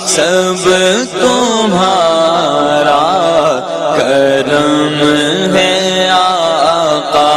سب تمہارا کرم ہے آقا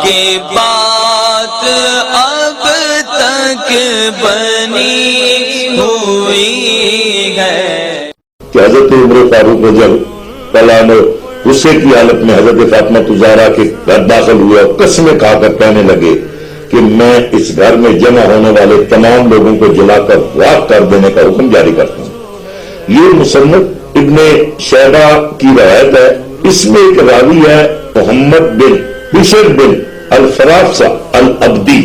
کی بات اب تک بنی ہوئی ہے کہ حضرت عمر فاروق نے جب کلام غصے کی حالت میں حضرت فاطمہ الزہرا کے گھر داخل ہوئے اور قسمیں کھا کر کہنے لگے کہ میں اس گھر میں جمع ہونے والے تمام لوگوں کو جلا کر راکھ کر دینے کا حکم جاری کرتا ہوں. یہ مصنف ابن شیبہ کی روایت ہے. اس میں ایک راوی ہے محمد بن بشر بن الفرافسہ العبدی.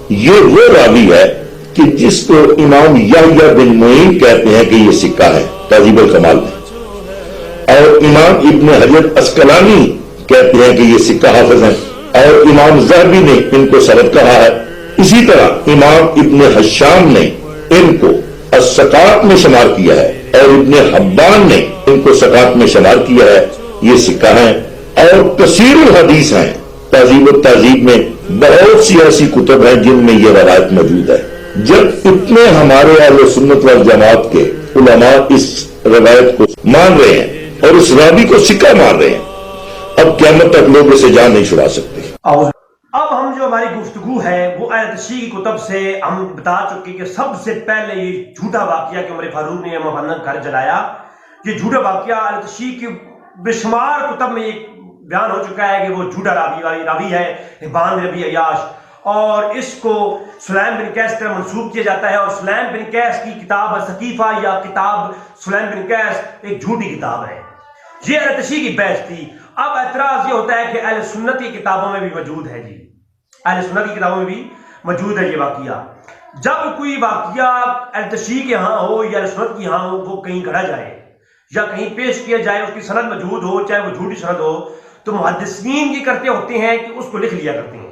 یہ وہ راوی ہے کہ جس کو امام یحییٰ بن معین کہتے ہیں کہ یہ سکہ ہے تہذیب الکمال میں، اور امام ابن حجر عسقلانی کہتے ہیں کہ یہ سکہ حافظ ہیں، اور امام ذہبی نے ان کو سند کہا ہے. اسی طرح امام ابن حشام نے ان کو الثقات میں شمار کیا ہے، اور ابن حبان نے ان کو ثقات میں شمار کیا ہے. یہ سکہ ہیں اور کثیر الحدیث ہیں. تہذیب التہذیب میں بہت سی ایسی کتب ہیں جن میں یہ روایت موجود ہے. جب اتنے ہمارے اہل سنت والجماعت کے علماء اس روایت کو مان رہے ہیں اور اس راوی کو سکہ مان رہے ہیں، اب قیامت تک لوگ اسے جان نہیں چھڑا سکتے. اب ہم جو ہماری گفتگو ہے وہ اہل تشیع کی کتب سے ہم بتا چکے کہ سب سے پہلے یہ جھوٹا واقعہ کہ عمر فاروق نے محمد گھر جلایا، یہ جھوٹا واقعہ اہل تشیع کی بے شمار کتب میں یہ بیان ہو چکا ہے کہ وہ جھوٹا راوی ہے حبان بن ابی عیاش، اور اس کو سلیم بن قیس کی طرف منسوب کیا جاتا ہے. اور سلیم بن قیس کی کتاب الثقیفہ یا کتاب سلیم بن قیس ایک جھوٹی کتاب ہے. یہ اہل تشیع کی بحث تھی. اب اعتراض یہ ہوتا ہے کہ اہل سنت کی کتابوں میں بھی موجود ہے، جی اہل سنت کی کتابوں میں بھی موجود ہے یہ واقعہ. جب کوئی واقعہ اہل تشیع کے ہاں ہو یا اہل سنت کی ہاں ہو، وہ کہیں گھڑا جائے یا کہیں پیش کیا جائے، اس کی سند موجود ہو چاہے وہ جھوٹی سند ہو، تو محدثین یہ کرتے ہوتے ہیں کہ اس کو لکھ لیا کرتے ہیں.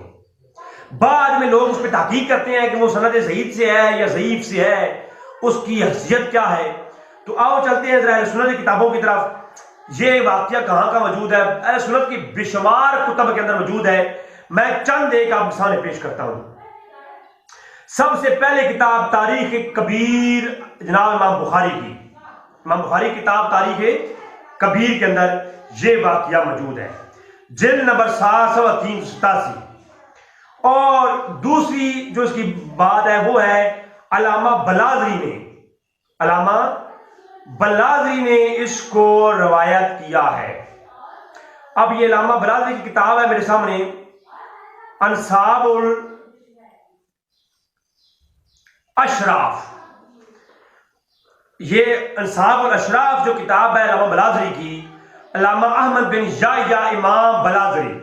بعد میں لوگ اس پہ تحقیق کرتے ہیں کہ وہ سند ضعیف سے ہے یا ضعیف سے ہے، اس کی حیثیت کیا ہے. تو آؤ چلتے ہیں ذرا اہل سنت کی کتابوں کی طرف. یہ واقعہ کہاں کا موجود ہے؟ اہل سنت کی بے شمار کتب کے اندر موجود ہے. میں چند ایک آپ کے سامنے پیش کرتا ہوں. سب سے پہلے کتاب تاریخ کبیر جناب امام بخاری کی، امام بخاری کتاب تاریخ کبیر کے اندر یہ واقعہ موجود ہے، جلد نمبر 787. اور دوسری جو اس کی بات ہے وہ ہے علامہ بلازری نے اس کو روایت کیا ہے. اب یہ علامہ بلازری کی کتاب ہے میرے سامنے، انصاب الاشراف. یہ انصاب الاشراف جو کتاب ہے علامہ بلازری کی، علامہ احمد بن یحییٰ امام بلازری،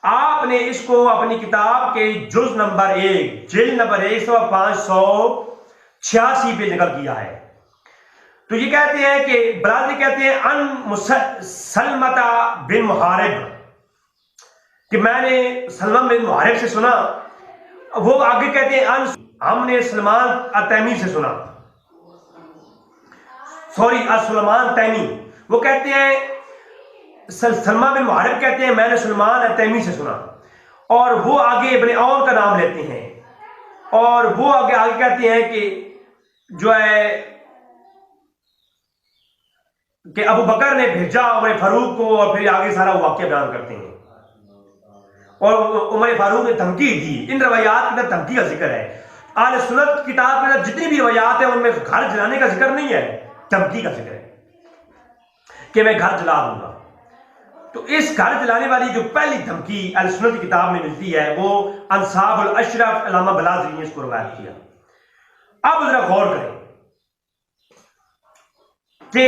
آپ نے اس کو اپنی کتاب کے جز نمبر 1 جلد نمبر 586 پہ نقل کیا ہے. تو یہ کہتے ہیں کہ بلازری کہتے ہیں ان سلمہ بن محارب، کہ میں نے سلمہ بن محارب سے سنا. وہ آگے کہتے ہیں ہم نے سلمان التیمی سے سنا، سلمان تیمی. وہ کہتے ہیں سلمہ بن محارب کہتے ہیں میں نے سلمان التیمی سے سنا. اور وہ آگے ابن عون کا نام لیتے ہیں، اور وہ آگے کہتے ہیں کہ جو ہے کہ ابو بکر نے بھیجا عمر فاروق کو، اور پھر آگے سارا واقعہ بیان کرتے ہیں. اور عمر فاروق نے دھمکی دی. ان روایات کے اندر دھمکی کا ذکر ہے. اہل سنت کتاب کے اندر جتنی بھی روایات ہیں ان میں گھر جلانے کا ذکر نہیں ہے، دھمکی کا ذکر ہے کہ میں گھر جلا دوں گا. تو اس گھر جلانے والی جو پہلی دھمکی اہل سنت کی کتاب میں ملتی ہے وہ انصاب الاشرف علامہ بلازری نے اس کو روایت کیا. اب ذرا غور کریں کہ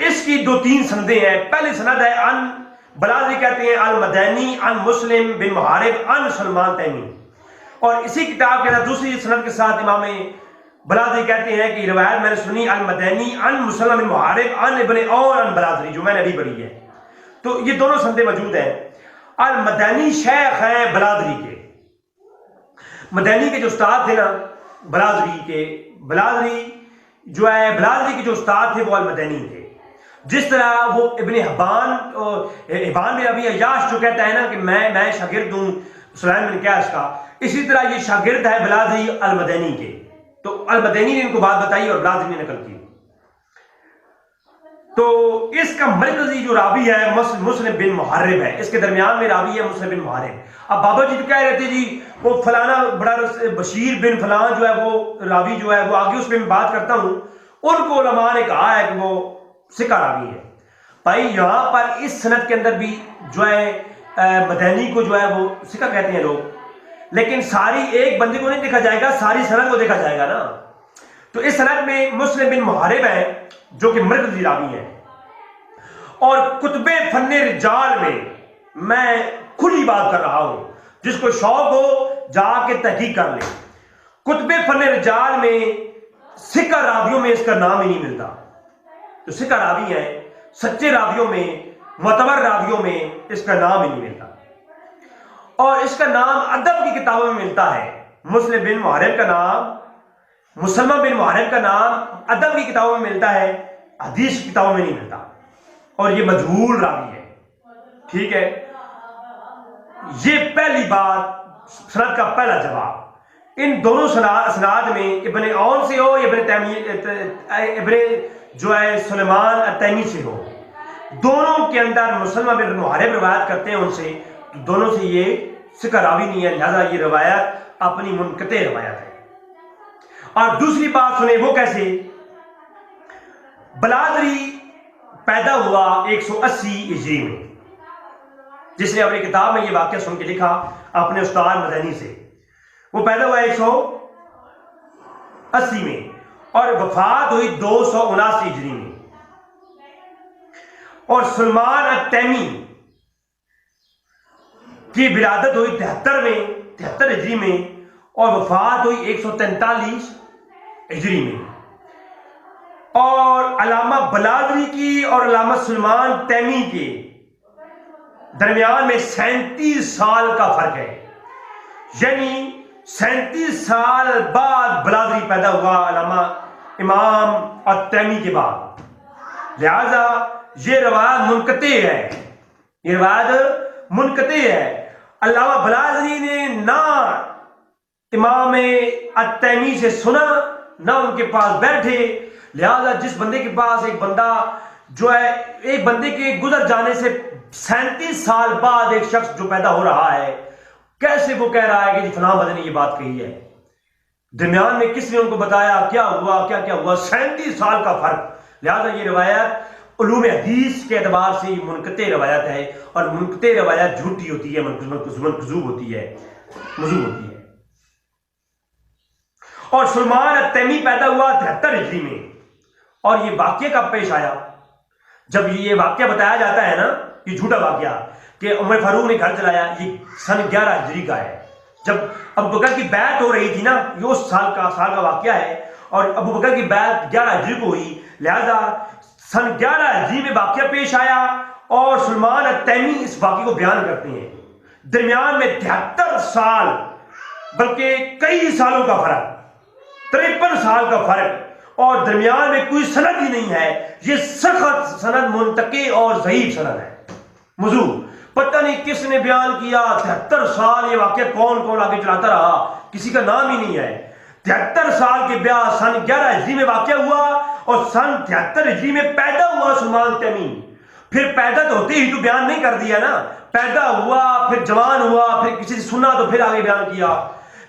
اس کی 2-3 سندیں ہیں. پہلی سند ہے ان بلازری کہتے ہیں المدینی ان مسلم بن محارب ان سلمان تیمی. اور اسی کتاب کے اندر دوسری سند کے ساتھ امام بلازری کہتے ہیں کہ روایت میں نے سنی المدینی ان مسلم بن محارب ان ابن عون ان بلازری، جو میں نے ابھی پڑھی ہے. تو یہ دونوں سندیں موجود ہیں. المدینی شیخ ہیں بلازری کے، مدینی کے جو استاد تھے نا بلازری کے جو استاد تھے وہ المدینی تھے. جس طرح وہ ابن حبان بن ابی عیاش جو کہتا ہے نا کہ میں شاگرد ہوں سلیم بن قیس کا، اسی طرح یہ شاگرد ہے بلازری المدینی کے. تو تو المدینی نے ان کو بات بتائی اور بلازری نے نقل کی. تو اس کا مرکزی جو راوی ہے مسلم بن محرب ہے, اس کے درمیان میں راوی ہے مسلم بن محرب. اب بابا جی تو کہہ رہے تھے جی وہ فلانا بڑا بشیر بن فلان جو ہے وہ راوی جو ہے وہ آگے اس پہ میں بات کرتا ہوں, ان کو علماء نے کہا ہے کہ وہ ثقہ راوی ہے. بھائی یہاں پر اس سند کے اندر بھی جو ہے مدینی کو جو ہے وہ ثقہ کہتے ہیں لوگ, لیکن ساری ایک بندے کو نہیں دیکھا جائے گا, ساری سند کو دیکھا جائے گا نا. تو اس سند میں مسلم بن محرب ہے جو کہ مرکزی راوی ہے. اور کتب فن رجال میں کھلی بات کر رہا ہوں, جس کو شوق ہو جا کے تحقیق کر لے. کتب فن رجال میں ثقہ راویوں میں اس کا نام ہی نہیں ملتا. جو ثقہ راوی ہیں, سچے راویوں میں, معتبر راویوں میں اس کا نام ہی نہیں ملتا. اور اس کا نام ادب کی کتابوں میں ملتا ہے. مسلم بن محرب کا نام, مسلمہ بن محرب کا نام ادب کی کتابوں میں ملتا ہے, حدیث کی کتابوں میں نہیں ملتا. اور یہ مجہول راوی ہے. ٹھیک ہے, یہ پہلی بات, سند کا پہلا جواب. ان دونوں اسناد میں ابن عون سے ہو یا ابن جو ہے سلیمان التیمی سے ہو, دونوں کے اندر مسلمہ بن محرب روایت کرتے ہیں ان سے, تو دونوں سے یہ ثقہ راوی نہیں ہے, لہذا یہ روایت اپنی منقطع روایت ہے. اور دوسری بات سنیں وہ کیسے. بلادری پیدا ہوا 180 ہجری میں, جس نے اپنی کتاب میں یہ واقعہ سن کے لکھا اپنے استاد مدینی سے. وہ پیدا ہوا 180 میں اور وفات ہوئی 279 ہجری میں. اور سلمان التیمی کی ولادت ہوئی 73 ہجری میں اور وفات ہوئی 143 ہجری میں. اور علامہ بلادری کی اور علامہ سلمان تیمی کے درمیان میں 37 سال کا فرق ہے. یعنی 37 سال بعد بلادری پیدا ہوا علامہ امام التیمی کے بعد. لہذا یہ روایت منقطع ہے, یہ روایت منقطع ہے. علامہ بلادری نے نہ امام التیمی سے سنا نہ ان کے پاس بیٹھے. لہذا جس بندے کے پاس ایک بندہ جو ہے, ایک بندے کے گزر جانے سے 37 سال بعد ایک شخص جو پیدا ہو رہا ہے, کیسے وہ کہہ رہا ہے کہ جی فلاں بندے نے یہ بات کہی ہے. درمیان میں کس نے ان کو بتایا کیا ہوا, کیا ہوا, 37 سال کا فرق. لہذا یہ روایت علوم حدیث کے اعتبار سے منقطع روایت ہے, اور منقطع روایت جھوٹی ہوتی ہے, مکذوب ہوتی ہے, موضوع ہوتی ہے. اور سلمان التیمی پیدا ہوا 73 ہجری میں. اور یہ واقعہ کب پیش آیا؟ جب یہ واقعہ بتایا جاتا ہے نا, یہ جھوٹا واقعہ کہ عمر فاروق نے گھر چلایا, یہ سن 11 ہجری کا ہے. جب ابو بکر کی بیعت ہو رہی تھی نا, یہ اس سال کا واقعہ ہے, اور ابو بکر کی بیعت 11 ہجری کو ہوئی. لہذا سن 11 ہجری میں واقعہ پیش آیا, اور سلمان التیمی اس واقعے کو بیان کرتے ہیں. درمیان میں 73 سال بلکہ کئی سالوں کا فرق, 53 سال کا فرق, اور درمیان میں کوئی سند ہی نہیں ہے. یہ سخت سند, منتقی اور ضعیف سند ہے. موضوع پتہ نہیں کس نے بیان کیا. 73 سال یہ واقعہ کون آگے چلاتا رہا, کسی کا نام ہی نہیں ہے. 73 سال کے بیعت سن 11 ہجری میں واقعہ ہوا, اور سن 73 ہجری میں پیدا ہوا سلمان تیمی. پھر پیدا تو ہوتے ہی تو بیان نہیں کر دیا نا, پیدا ہوا پھر جوان ہوا, پھر کسی سے سنا تو پھر آگے بیان کیا.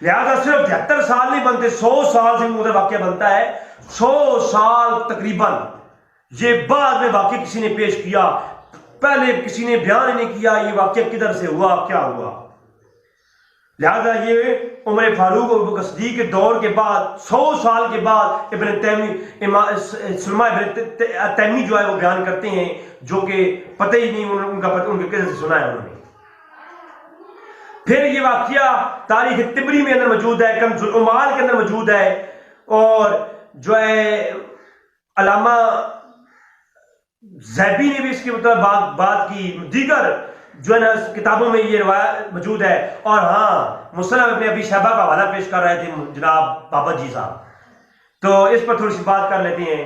لہذا صرف 73 سال نہیں بنتے, 100 سال سے ادھر واقعہ بنتا ہے. 100 سال تقریباً یہ بعد میں واقعہ کسی نے پیش کیا, پہلے کسی نے بیان نہیں کیا یہ واقعہ کدھر سے ہوا, کیا ہوا. لہذا یہ عمر فاروق اور ابو بکر صدیق کے دور کے بعد 100 سال کے بعد ابن سلمہ ابن تیمی جو ہے وہ بیان کرتے ہیں, جو کہ پتہ ہی نہیں ان کے کیسے سنا ہے انہوں نے. پھر یہ واقعہ تاریخ طبری میں اندر موجود ہے, کنز العمال کے اندر موجود ہے, اور جو ہے علامہ زیبی نے بھی اس کے مطلب بات کی, دیگر جو ہے نا کتابوں میں یہ روایت موجود ہے. اور ہاں مسلم ابن ابی شیبہ کا حوالہ پیش کر رہے تھے جناب بابا جی صاحب, تو اس پر تھوڑی سی بات کر لیتے ہیں.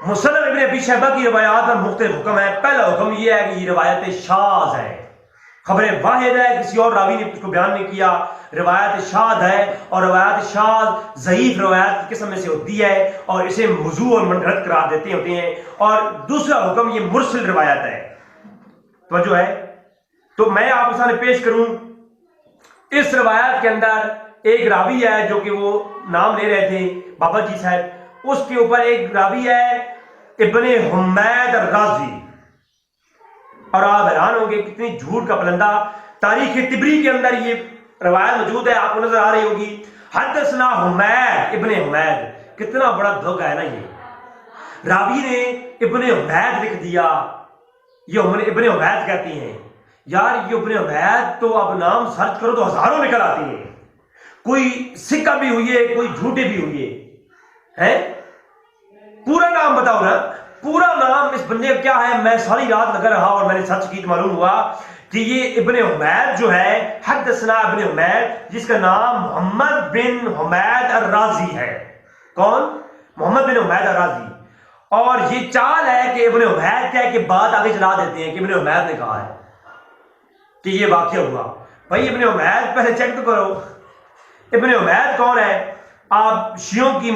مسلم ابن ابی شیبہ کی روایات میں مختلف حکم ہے. پہلا حکم یہ ہے کہ یہ روایت شاذ ہے, خبر واحد ہے, کسی اور راوی نے اس کو بیان نہیں کیا. روایت شاذ ہے, اور روایت شاذ ضعیف روایت کی قسم میں سے ہوتی ہے, اور اسے موضوع اور منگڑت قرار دیتے ہوتے ہیں. اور دوسرا حکم یہ مرسل روایت ہے. توجہ ہے. تو میں آپ کے سامنے پیش کروں, اس روایت کے اندر ایک راوی ہے جو کہ وہ نام لے رہے تھے بابا جی صاحب, اس کے اوپر ایک راوی ہے ابن حمید الرازی. اور آپ حیران ہوں گے کتنی جھوٹ کا پلندہ. تاریخ طبری کے اندر یہ روایت موجود ہے, آپ کو نظر آ رہی ہوگی. حدثنا حمید ابن حمید, کتنا بڑا دھوکہ ہے نا یہ. راوی نے ابن حمید لکھ دیا, یہ ابن حمید کہتے ہیں. یار یہ ابن حمید تو اب نام سرچ کرو تو ہزاروں نکل آتے ہیں. کوئی سکہ بھی ہوئی ہے, کوئی جھوٹے بھی ہوئی ہے. پورا نام بتاؤ نا, پورا نام اس بندے کا کیا ہے. میں ساری رات لگا رہا اور میں نے سرچ کی تو معلوم ہوا کہ یہ ابن حمید جو ہے, حدثنا ابن حمید, جس کا نام محمد بن حمید الرازی ہے. کون؟ محمد بن حمید الرازی. اور یہ چال ہے کہ ابن حمید کہہ کے بات آگے چلا دیتے ہیں کہ ابن حمید نے کہا ہے کہ یہ واقعہ ہوا. بھائی ابن حمید پہلے چیک تو کرو, ابن حمید کون ہے. آپ شیعوں کی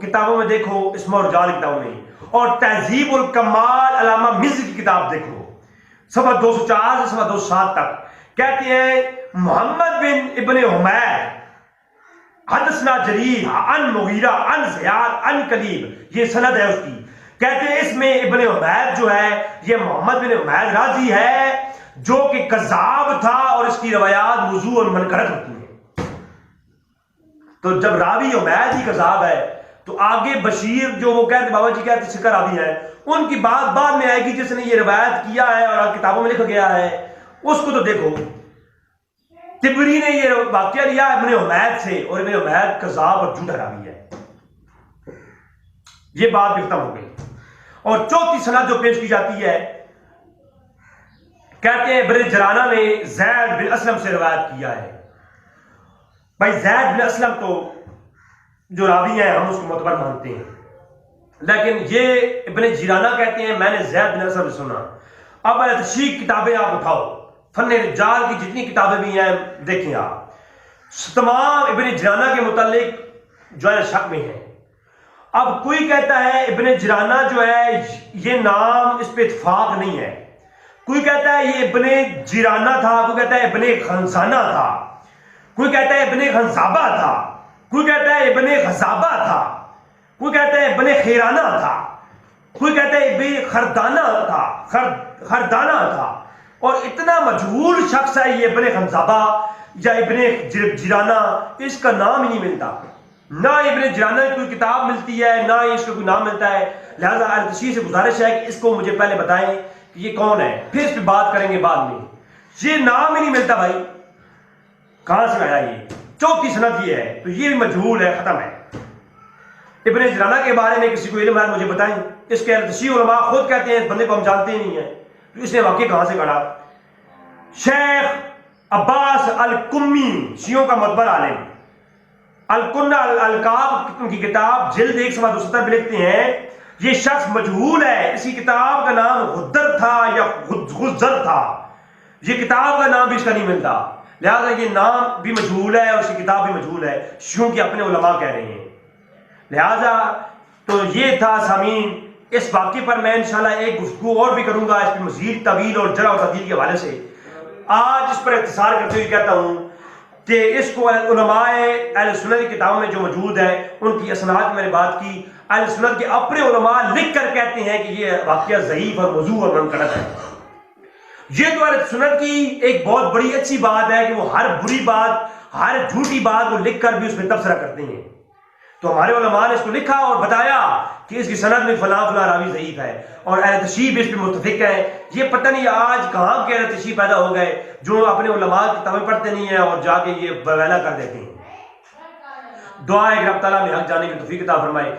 کتابوں میں دیکھو, اسم اور رجال کتابوں میں, اور تہذیب الکمال علامہ مزی کی کتاب دیکھو, صفحہ 204 سے صفحہ 207 تک. کہتے ہیں محمد بن ابن حمید حدثنا جریر عن مغیرہ عن زیاد عن کلیب, یہ سند ہے اس کی. کہتے ہیں اس میں ابن حمید جو ہے یہ محمد بن حمید رازی ہے جو کہ کذاب تھا, اور اس کی روایات موضوع اور منکرت ہوتی ہیں. تو جب راوی حمید ہی کذاب ہے تو آگے بشیر جو وہ کہتے بابا جی کہتے سکر راوی ہے, ان کی بات بعد میں آئے گی جس نے یہ روایت کیا ہے اور کتابوں میں لکھا گیا ہے, اس کو تو دیکھو. طبری نے یہ واقعہ لیا ابن حمید سے, اور ابن حمید کذاب اور جھوٹا راوی ہے. یہ بات بھی ختم ہو گئی. اور چوتھی سند جو پیش کی جاتی ہے, کہتے ہیں ابن جرانہ نے زید بن اسلم سے روایت کیا ہے. بھائی زید بن اسلم تو جو راوی ہیں ہم اس کو معتبر مانتے ہیں, لیکن یہ ابن جرانہ کہتے ہیں میں نے زید بن اسلم سے سنا. اب تشریح کتابیں آپ اٹھاؤ, فن رجال کی جتنی کتابیں بھی ہیں دیکھیں آپ, تمام ابن جرانہ کے متعلق جو ہے شک میں ہیں. اب کوئی کہتا ہے ابن جرانہ جو ہے یہ نام اس پہ اتفاق نہیں ہے, کوئی کہتا ہے یہ ابن جرانہ تھا, کوئی کہتا ہے ابن خنزانہ تھا, کوئی کہتا ہے ابن خنزابہ تھا, کوئی کہتا ہے ابن غزابہ تھا, کوئی کہتا ہے ابن خیرانہ تھا, کوئی کہتا ہے ابن خردانہ تھا. اور اتنا مجہول شخص ہے یہ ابن خنزابہ یا ابن جرانہ, اس کا نام ہی نہیں ملتا. نہ ابن جرانہ کی کوئی کتاب ملتی ہے, نہ اس کا کوئی نام ملتا ہے. لہذا اہل تشیع سے گزارش ہے کہ اس کو مجھے پہلے بتائیں کہ یہ کون ہے, پھر اس پہ بات کریں گے بعد میں. یہ نام ہی نہیں ملتا بھائی, کہاں سے آیا یہ؟ چوتھی سند یہ ہے, تو یہ بھی مجہول ہے, ختم ہے. ابن جرانہ کے بارے میں کسی کو علم ہے مجھے بتائیں. اس کے تشیع علماء خود کہتے ہیں اس بندے کو ہم جانتے ہی نہیں ہیں, تو اس نے واقعہ کہاں سے کڑا. شیخ عباس القمی, شیعوں کا معتبر عالم, الکنہ الالقاب کی کتاب جلد 1 صفحہ 270 میں لکھتے ہیں یہ شخص مجہول ہے. اس کی کتاب کا نام غدر تھا یا غزر تھا, یہ کتاب کا نام بھی اس کا نہیں ملتا. لہذا یہ نام بھی مجہول ہے اور اس کی کتاب بھی مجہول ہے, شیعوں کے اپنے علماء کہہ رہے ہیں. لہذا تو یہ تھا سامعین, اس واقعے پر میں انشاءاللہ ایک گفتگو اور بھی کروں گا, اس پہ مزید طویل اور جرح و تعدیل کے حوالے سے. آج اس پر اختصار کرتے ہوئے کہتا ہوں کہ اس کو علماء اہل سنت کی کتابوں میں جو موجود ہے ان کی اسناد میں نے بات کی. اہل سنت کے اپنے علماء لکھ کر کہتے ہیں کہ یہ واقعہ ضعیف اور موضوع اور منکرت ہے. یہ تو اہل سنت کی ایک بہت بڑی اچھی بات ہے کہ وہ ہر بری بات, ہر جھوٹی بات کو لکھ کر بھی اس میں تبصرہ کرتے ہیں. تو ہمارے علماء نے اس کو لکھا اور بتایا کہ اس کی سند میں فلاں فلاں راوی ضعیف ہے, اور اہل تشیع بھی اس پہ متفق ہے. یہ پتہ نہیں آج کہاں کے اہل تشیع پیدا ہو گئے جو اپنے علماء کی کتابیں پڑھتے نہیں ہیں اور جا کے یہ بویلا کر دیتے ہیں. دعا ہے کہ رب تعالیٰ میں حق جانے کی توفیق عطا فرمائے.